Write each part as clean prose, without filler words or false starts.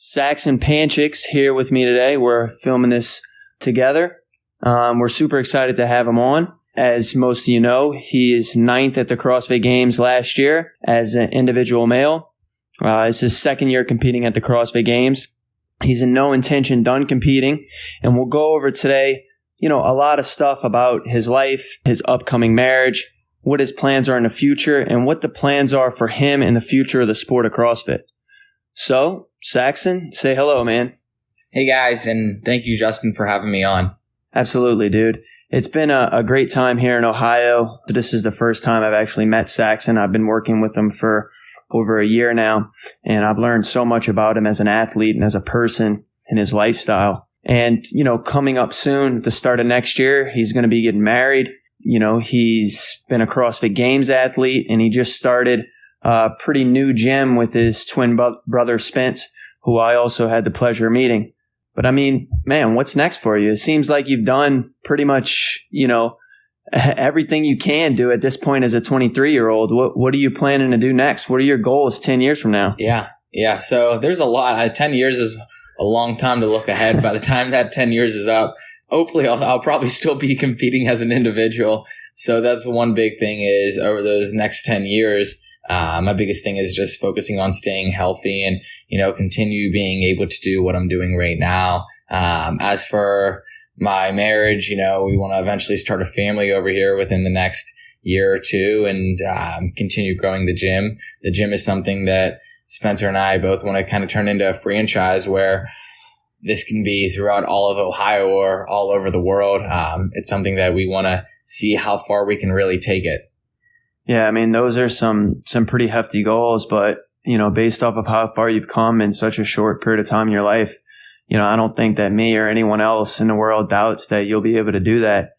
Saxon Panchik's here with me today. We're filming this together. We're super excited to have him on. As most of you know, he is 9th at the CrossFit Games last year as an individual male. It's his second year competing at the CrossFit Games. He's in no intention done competing. And we'll go over today, a lot of stuff about his life, his upcoming marriage, what his plans are in the future, and what the plans are for him in the future of the sport of CrossFit. So, Saxon, say hello, man. Hey, guys, and thank you, Justin, for having me on. Absolutely, dude. It's been a great time here in Ohio. This is the first time I've actually met Saxon. I've been working with him for over a year now, and I've learned so much about him as an athlete and as a person and his lifestyle. And, coming up soon, at the start of next year, he's going to be getting married. He's been a CrossFit Games athlete, and he just started a pretty new gym with his twin brother, Spence, who I also had the pleasure of meeting. But I mean, man, what's next for you? It seems like you've done pretty much, everything you can do at this point as a 23-year-old. What are you planning to do next? What are your goals 10 years from now? Yeah. So there's a lot. 10 years is a long time to look ahead. By the time that 10 years is up, hopefully I'll probably still be competing as an individual. So that's one big thing is over those next 10 years, my biggest thing is just focusing on staying healthy and, continue being able to do what I'm doing right now. As for my marriage, we want to eventually start a family over here within the next year or two and continue growing the gym. The gym is something that Spencer and I both want to kind of turn into a franchise where this can be throughout all of Ohio or all over the world. It's something that we want to see how far we can really take it. Yeah, I mean, those are some pretty hefty goals, but, based off of how far you've come in such a short period of time in your life, I don't think that me or anyone else in the world doubts that you'll be able to do that.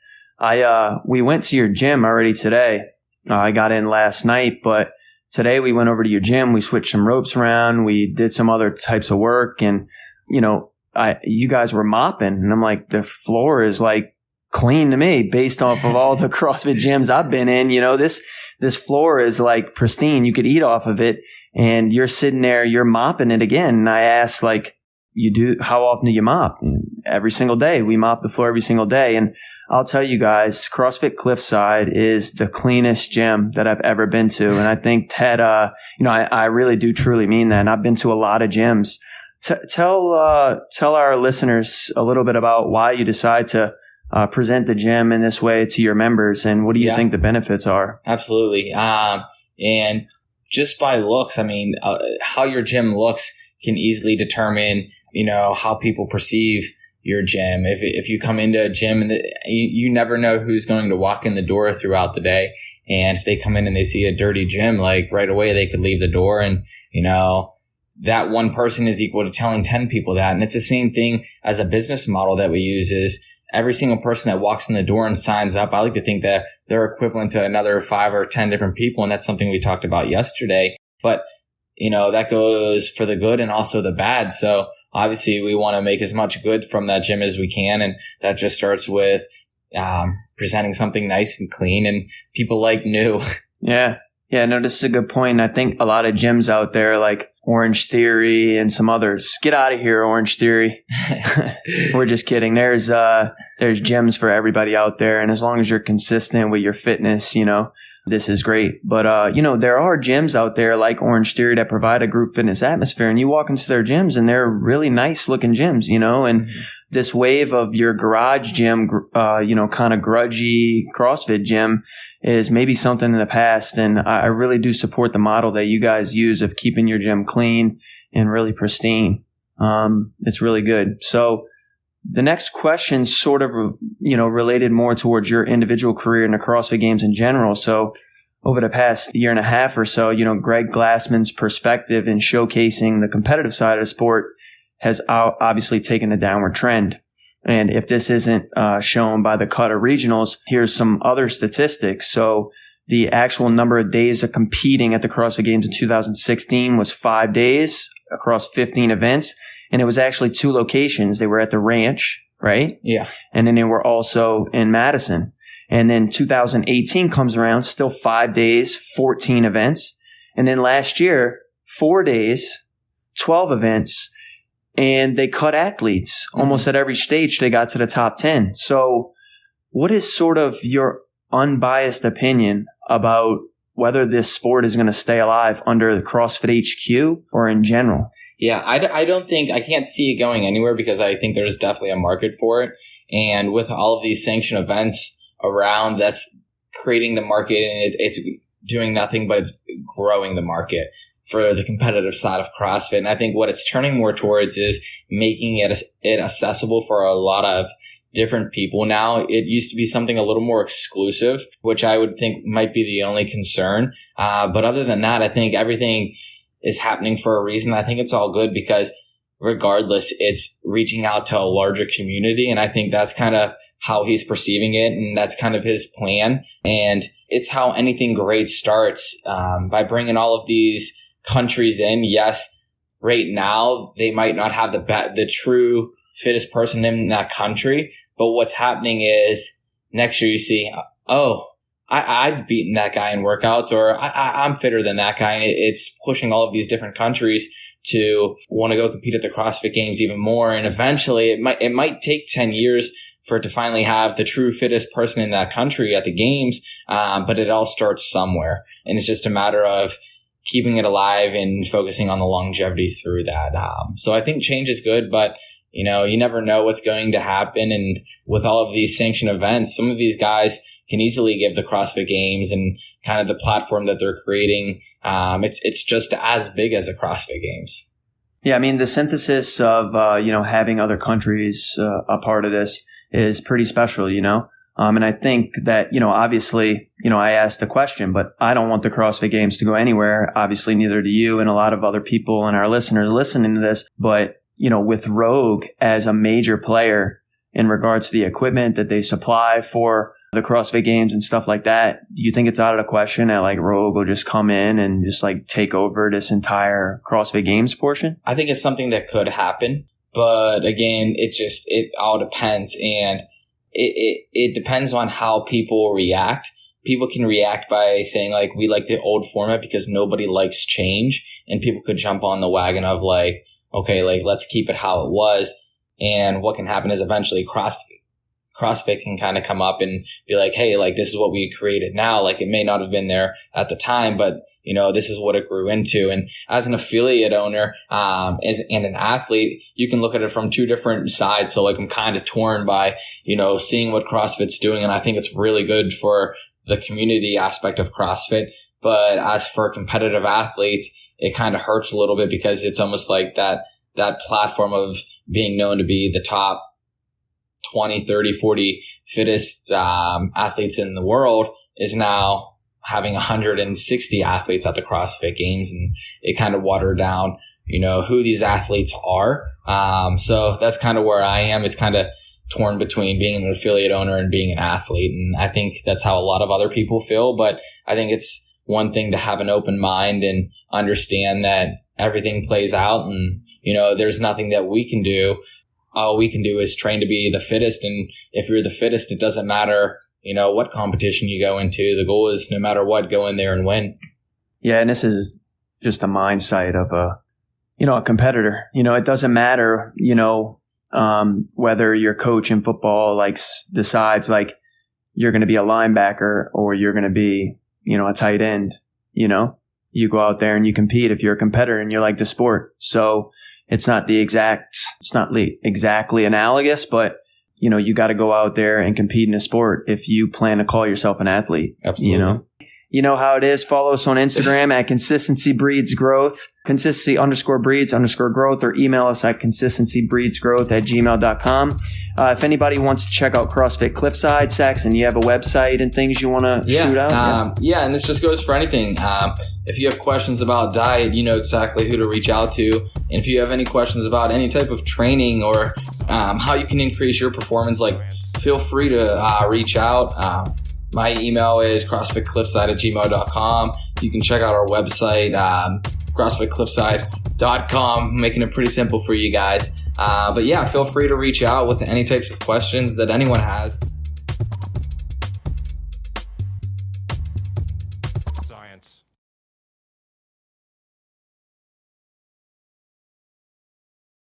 We went to your gym already today. I got in last night, but today we went over to your gym. We switched some ropes around. We did some other types of work, and, you guys were mopping, and I'm like, the floor is like clean to me based off of all the CrossFit gyms I've been in. This floor is like pristine. You could eat off of it, and you're sitting there, you're mopping it again. And I asked, how often do you mop? And every single day. We mop the floor every single day. And I'll tell you guys, CrossFit Cliffside is the cleanest gym that I've ever been to. And I think that, I really do truly mean that. And I've been to a lot of gyms. Tell our listeners a little bit about why you decide to present the gym in this way to your members, and what do you think the benefits are? Absolutely. And just by looks, how your gym looks can easily determine, how people perceive your gym. If you come into a gym and you never know who's going to walk in the door throughout the day. And if they come in and they see a dirty gym, like right away, they could leave the door and, that one person is equal to telling 10 people that. And it's the same thing as a business model that we use is every single person that walks in the door and signs up, I like to think that they're equivalent to another 5 or 10 different people. And that's something we talked about yesterday. But, that goes for the good and also the bad. So obviously we want to make as much good from that gym as we can. And that just starts with presenting something nice and clean and people like new. Yeah. Yeah, no, this is a good point. I think a lot of gyms out there like Orange Theory and some others. Get out of here, Orange Theory. We're just kidding. There's gyms for everybody out there. And as long as you're consistent with your fitness, this is great. But, there are gyms out there like Orange Theory that provide a group fitness atmosphere. And you walk into their gyms and they're really nice looking gyms, and this wave of your garage gym, kind of grudgy CrossFit gym is maybe something in the past. And I really do support the model that you guys use of keeping your gym clean and really pristine. It's really good. So the next question sort of, related more towards your individual career in the CrossFit Games in general. So over the past year and a half or so, Greg Glassman's perspective in showcasing the competitive side of the sport has obviously taken a downward trend. And if this isn't shown by the cut of regionals, here's some other statistics. So the actual number of days of competing at the CrossFit Games in 2016 was 5 days across 15 events. And it was actually 2 locations. They were at the ranch, right? Yeah. And then they were also in Madison. And then 2018 comes around, still 5 days, 14 events. And then last year, 4 days, 12 events. and they cut athletes almost at every stage. They got to the top 10. So what is sort of your unbiased opinion about whether this sport is going to stay alive under the CrossFit HQ or in general? Yeah, I don't think, I can't see it going anywhere because I think there's definitely a market for it. And with all of these sanctioned events around, that's creating the market, and it's doing nothing but it's growing the market for the competitive side of CrossFit. And I think what it's turning more towards is making it accessible for a lot of different people now. It used to be something a little more exclusive, which I would think might be the only concern. But other than that, I think everything is happening for a reason. I think it's all good because regardless, it's reaching out to a larger community. And I think that's kind of how he's perceiving it. And that's kind of his plan. And it's how anything great starts, by bringing all of these countries in. Yes, right now they might not have the true fittest person in that country, but what's happening is next year you see, I've beaten that guy in workouts, or I'm fitter than that guy. And it's pushing all of these different countries to want to go compete at the CrossFit Games even more. And eventually it might take 10 years for it to finally have the true fittest person in that country at the games. But it all starts somewhere. And it's just a matter of keeping it alive and focusing on the longevity through that. So I think change is good, but you never know what's going to happen. And with all of these sanctioned events, some of these guys can easily give the CrossFit Games and kind of the platform that they're creating. It's just as big as the CrossFit Games. Yeah, I mean, the synthesis of, having other countries a part of this is pretty special, and I think that, obviously, I asked the question, but I don't want the CrossFit Games to go anywhere. Obviously, neither do you and a lot of other people and our listeners listening to this. But, with Rogue as a major player in regards to the equipment that they supply for the CrossFit Games and stuff like that, do you think it's out of the question that like Rogue will just come in and just like take over this entire CrossFit Games portion? I think it's something that could happen. But again, it all depends. And it depends on how people react. People can react by saying like, we like the old format because nobody likes change. And people could jump on the wagon of like, okay, like let's keep it how it was. And what can happen is eventually CrossFit can kind of come up and be like, hey, like this is what we created now. Like it may not have been there at the time, but this is what it grew into. And as an affiliate owner, and an athlete, you can look at it from two different sides. So like I'm kind of torn by, seeing what CrossFit's doing. And I think it's really good for the community aspect of CrossFit. But as for competitive athletes, it kind of hurts a little bit because it's almost like that platform of being known to be the top 20, 30, 40 fittest athletes in the world is now having 160 athletes at the CrossFit Games, and it kind of watered down, who these athletes are. So that's kind of where I am. It's kind of torn between being an affiliate owner and being an athlete. And I think that's how a lot of other people feel. But I think it's one thing to have an open mind and understand that everything plays out and, there's nothing that we can do. All we can do is train to be the fittest. And if you're the fittest, it doesn't matter, what competition you go into. The goal is no matter what, go in there and win. Yeah. And this is just the mindset of a competitor. It doesn't matter, whether your coach in football decides like you're going to be a linebacker or you're going to be, a tight end, you go out there and you compete if you're a competitor and you like the sport. So it's not exactly analogous, but you got to go out there and compete in a sport if you plan to call yourself an athlete. Absolutely. You know how it is. Follow us on Instagram at Consistency Breeds Growth, consistency_breeds_growth, or email us at consistencybreedsgrowth@gmail.com. If anybody wants to check out CrossFit Cliffside, Saxon, you have a website and things you want to shoot out? And this just goes for anything. If you have questions about diet, you know exactly who to reach out to. And if you have any questions about any type of training or how you can increase your performance, feel free to reach out. My email is crossfitcliffside@gmail.com. You can check out our website, crossfitcliffside.com, making it pretty simple for you guys. But yeah, feel free to reach out with any types of questions that anyone has.